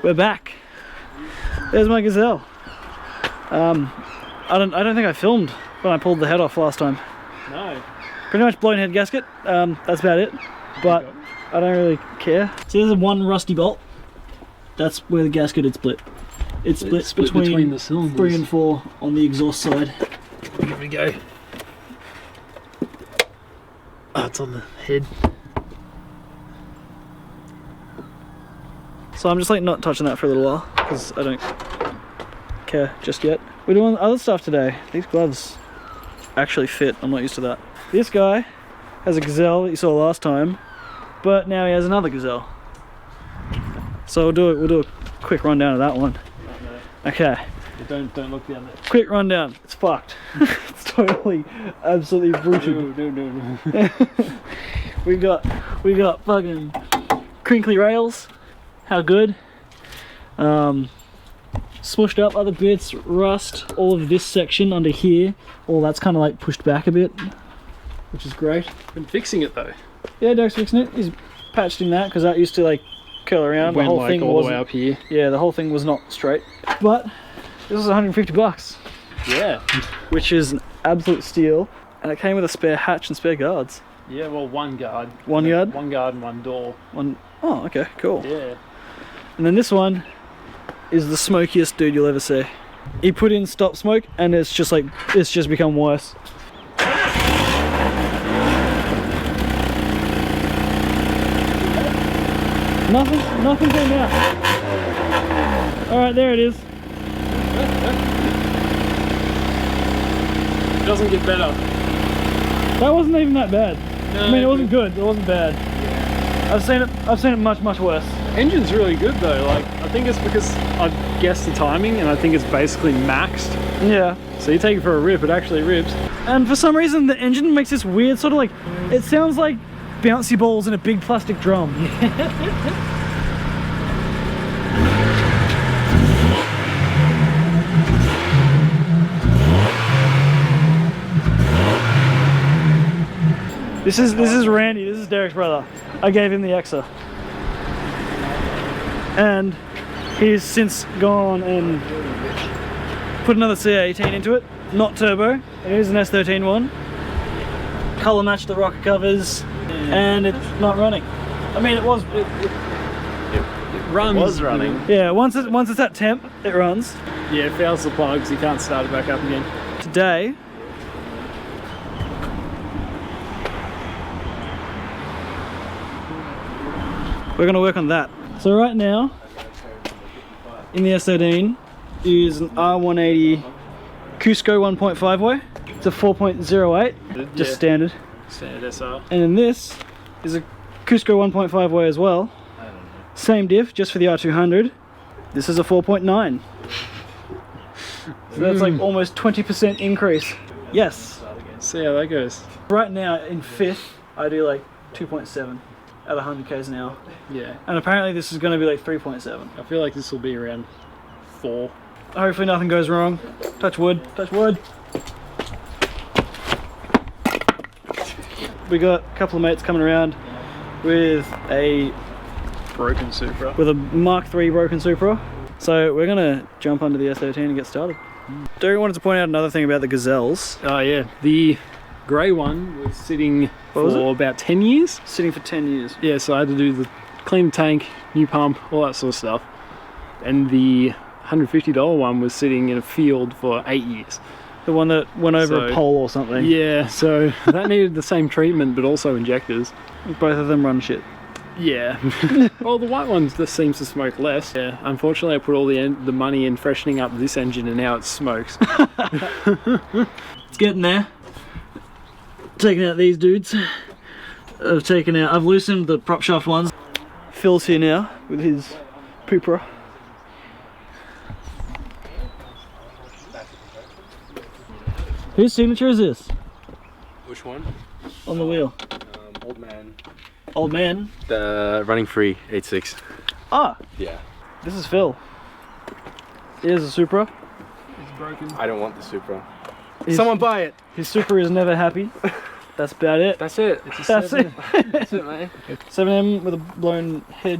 We're back. There's my Gazelle. I don't think I filmed when I pulled the head off last time. No. Pretty much blown head gasket. That's about it. But I don't really care. So there's one rusty bolt. That's where the gasket had split. It's split between the cylinders. 3 and 4 on the exhaust side. Here we go. Oh, it's on the head. So I'm just like not touching that for a little while because I don't care just yet. We're doing other stuff today. These gloves actually fit. I'm not used to that. This guy has a Gazelle that you saw last time, but now he has another Gazelle. So we'll do a quick rundown of that one. Okay. Don't look down there. Quick rundown. It's fucked. It's totally, absolutely brutal. No. we got fucking crinkly rails. How good. Smushed up other bits, rust, all of this section under here, all that's kind of like pushed back a bit, which is great. Been fixing it though. Yeah, Derek's fixing it. He's patched in that because that used to like curl around. Went the whole like thing all the way up here. Yeah, the whole thing was not straight. But this was 150 bucks. Yeah. Which is an absolute steal. And it came with a spare hatch and spare guards. Yeah, well, one guard. One guard? One guard and one door. Oh, okay, cool. Yeah. And then this one is the smokiest dude you'll ever see. He put in stop smoke and it's just become worse. Nothing came out. Alright, there it is. It doesn't get better. That wasn't even that bad. No, I mean, it wasn't good, it wasn't bad. Yeah. I've seen it much worse. Engine's really good though. Like, I think it's because I guessed the timing and I think it's basically maxed. Yeah. So you take it for a rip, it actually rips. And for some reason the engine makes this weird sort of like, it sounds like bouncy balls in a big plastic drum. This is Randy, this is Derek's brother. I gave him the Exa. And he's since gone and put another C18 into it, not turbo. It is an S13 one. Color matched the rocker covers, and it's not running. I mean, it runs. It was running. Yeah, once it's at temp, it runs. Yeah, it fouls the plugs, you can't start it back up again. Today, we're gonna work on that. So right now, in the S13 is an R180 Cusco 1.5 way. It's a 4.08, just standard. Standard SR. And then this is a Cusco 1.5 way as well. Same diff, just for the R200. This is a 4.9. So that's like almost 20% increase. Yes. See how that goes. Right now in fifth, I do like 2.7 at 100 k's an hour. Yeah. And apparently this is going to be like 3.7. I feel like this will be around 4. Hopefully nothing goes wrong. Touch wood, touch wood. We got a couple of mates coming around with a Broken Supra. with a Mark III broken Supra. So we're gonna jump onto the S13 and get started. Derek wanted to point out another thing about the Gazelles. Oh yeah, the grey one was sitting for about 10 years. Sitting for 10 years. Yeah, so I had to do the clean tank, new pump, all that sort of stuff. And the $150 one was sitting in a field for 8 years. The one that went over a pole or something. Yeah, so that needed the same treatment, but also injectors. Both of them run shit. Yeah. Well, the white one just seems to smoke less. Yeah. Unfortunately, I put all the money in freshening up this engine, and now it smokes. It's getting there. Taking out these dudes. I've loosened the prop shaft ones. Phil's here now with his Supra. Whose signature is this? Which one? On the wheel. Old man. Old man? The running free 86. Ah! Yeah. This is Phil. Here's a Supra. It's broken. I don't want the Supra. Someone buy it. His Supra is never happy. That's about it. That's it. It's a That's 7. it. That's it, man. 7M with a blown head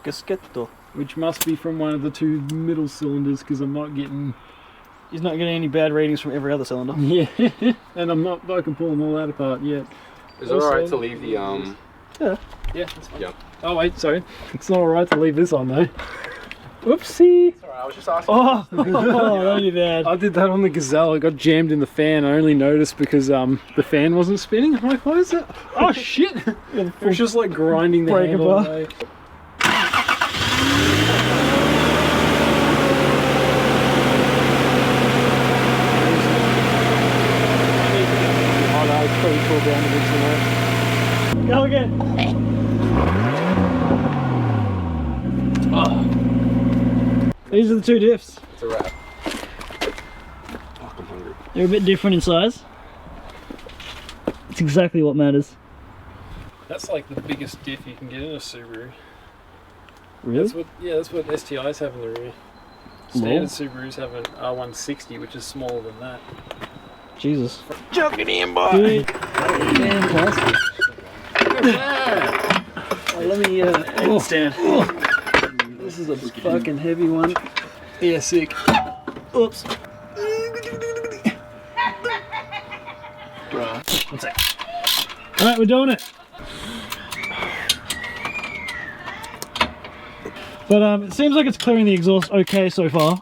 Gaschetto. which must be from one of the two middle cylinders because I'm not getting. He's not getting any bad readings from every other cylinder. Yeah, and I'm not. I can pull them all out apart yet. Is it alright to leave the Yeah. Yeah, that's fine. Yeah. Oh wait, sorry. It's not alright to leave this on though. Whoopsie. Sorry, I was just asking. Oh, that'd be bad. I did that on the Gazelle. It got jammed in the fan. I only noticed because the fan wasn't spinning. I'm like, why is that? Oh shit! It was just like grinding the Breaking handle bar. away. Oh no, it's pretty cool down the bit tonight. Go again. These are the two diffs. It's a wrap. Fuck, I'm hungry. They're a bit different in size. It's exactly what matters. That's like the biggest diff you can get in a Subaru. Really? That's what STIs have in the rear. Standard Subarus have an R160, which is smaller than that. Jesus. Chuck it in, boy! Dude. Fantastic. Let me stand. This is a fucking heavy one. Yeah, sick. Oops. One sec. Alright, we're doing it. But it seems like it's clearing the exhaust okay so far.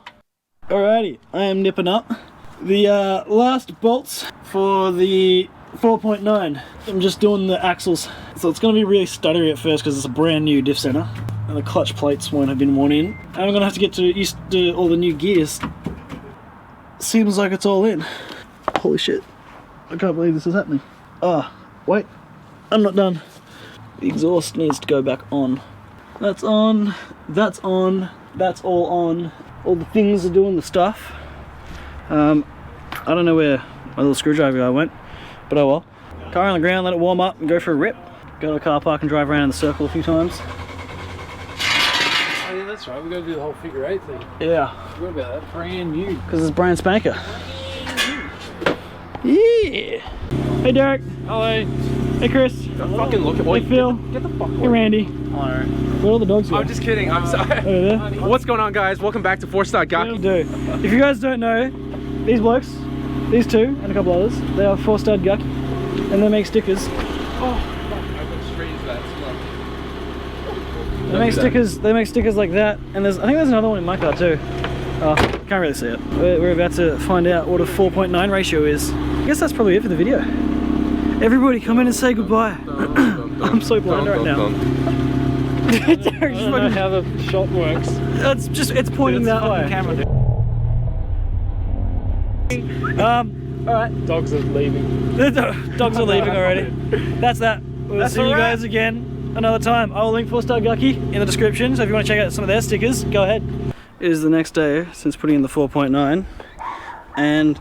Alrighty, I am nipping up the last bolts for the 4.9. I'm just doing the axles. So it's going to be really stuttery at first because it's a brand new diff center. And the clutch plates won't have been worn in. And I'm going to have to get used to all the new gears. Seems like it's all in. Holy shit. I can't believe this is happening. Ah, wait. I'm not done. The exhaust needs to go back on. That's on. That's on. That's all on. All the things are doing the stuff. I don't know where my little screwdriver guy went, but oh well. Car on the ground, let it warm up and go for a rip. Go to a car park and drive around in the circle a few times. Oh yeah, that's right. We got to do the whole figure 8 thing. Yeah. What about that? Brand new. Because it's brand spanker. Yeah. Hey Derek. Hello. Hey Chris. Don't fucking look at what Hey Phil. Get the fuck Hey away. Randy. Hello. Where all the dogs go? I'm just kidding, I'm sorry. Over there. What's going on, guys? Welcome back to 4-Star That'll Gucky. do. If you guys don't know, these blokes, these two and a couple others, they are 4-Star Gucky, and they make stickers. Oh, fuck. I got straight into that smell. They make stickers like that, and I think there's another one in my car too. Oh, can't really see it. We're about to find out what a 4.9 ratio is. I guess that's probably it for the video. Everybody come in and say goodbye. I'm so blind right now. I don't know how the shot works. It's pointing that way. Camera, Alright. Dogs are leaving. The dogs are leaving already. That's that. We'll see you guys again another time. I will link 4-Star Gucky in the description, so if you want to check out some of their stickers, go ahead. It is the next day since putting in the 4.9, and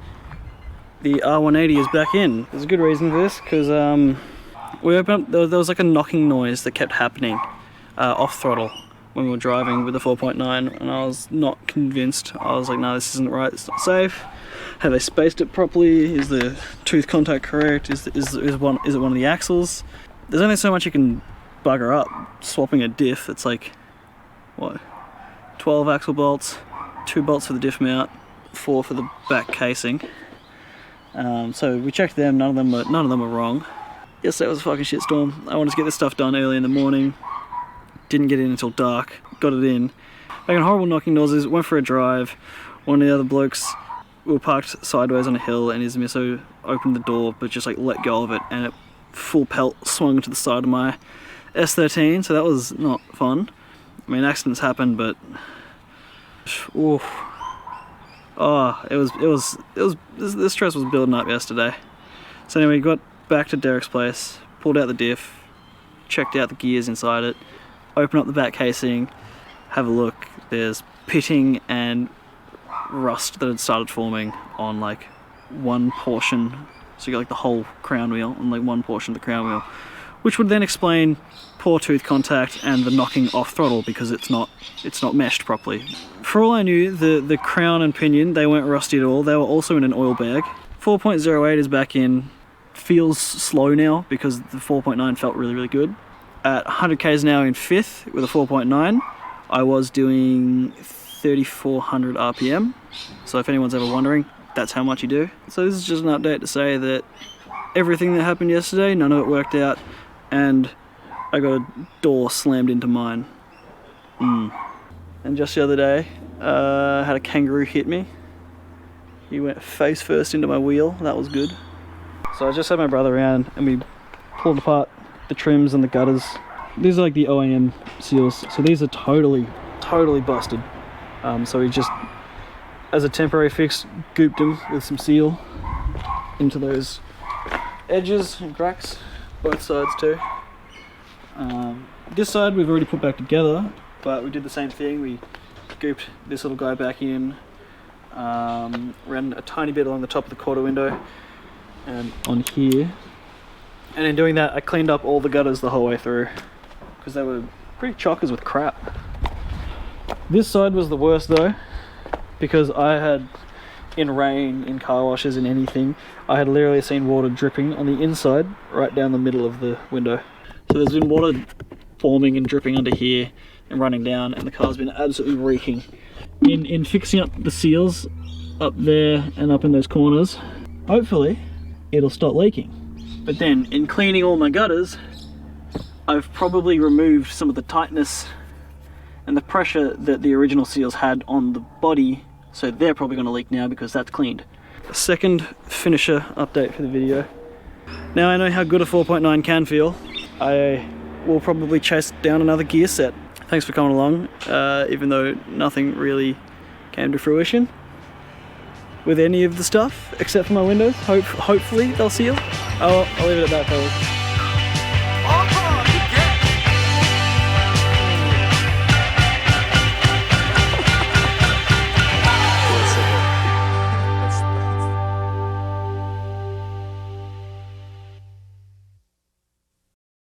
the R180 is back in. There's a good reason for this, because we opened up, there was like a knocking noise that kept happening off throttle when we were driving with the 4.9, and I was not convinced. I was like, no, this isn't right, it's not safe. Have they spaced it properly? Is the tooth contact correct? Is it one of the axles? There's only so much you can bugger up swapping a diff. It's like, what, 12 axle bolts, 2 bolts for the diff mount, 4 for the back casing. So we checked them, none of them were wrong. Yesterday was a fucking shitstorm. I wanted to get this stuff done early in the morning. Didn't get in until dark. Got it in. Making horrible knocking noises. Went for a drive. One of the other blokes, we were parked sideways on a hill, and his misso opened the door but just like let go of it, and it full pelt swung to the side of my S13, so that was not fun. I mean, accidents happen, but oof. Oh, the stress was building up yesterday. So anyway, got back to Derek's place, pulled out the diff, checked out the gears inside it, opened up the back casing, have a look. There's pitting and rust that had started forming on like one portion. So you got like the whole crown wheel on like one portion of the crown wheel, which would then explain poor tooth contact and the knocking off throttle because it's not meshed properly. For all I knew, the crown and pinion, they weren't rusty at all. They were also in an oil bag. 4.08 is back in. Feels slow now because the 4.9 felt really, really good. at 100 k's an hour in 5th with a 4.9, I was doing 3,400 RPM. So if anyone's ever wondering, that's how much you do. So this is just an update to say that everything that happened yesterday, none of it worked out, and I got a door slammed into mine. And just the other day, I had a kangaroo hit me. He went face first into my wheel. That was good. So I just had my brother around and we pulled apart the trims and the gutters. These are like the OEM seals, so these are totally busted. So we just, as a temporary fix, gooped them with some seal into those edges and cracks, both sides too. This side we've already put back together, but we did the same thing. We gooped this little guy back in, ran a tiny bit along the top of the quarter window and on here. And in doing that, I cleaned up all the gutters the whole way through because they were pretty chockers with crap. This side was the worst though, because I had, in rain, in car washes, in anything, I had literally seen water dripping on the inside right down the middle of the window. So there's been water forming and dripping under here and running down, and the car's been absolutely reeking. In fixing up the seals up there and up in those corners, hopefully it'll stop leaking. But then in cleaning all my gutters, I've probably removed some of the tightness and the pressure that the original seals had on the body, so they're probably going to leak now because that's cleaned. Second finisher update for the video. Now I know how good a 4.9 can feel. I will probably chase down another gear set. Thanks for coming along, even though nothing really came to fruition with any of the stuff except for my windows. Hopefully they'll seal. I'll leave it at that, fellas.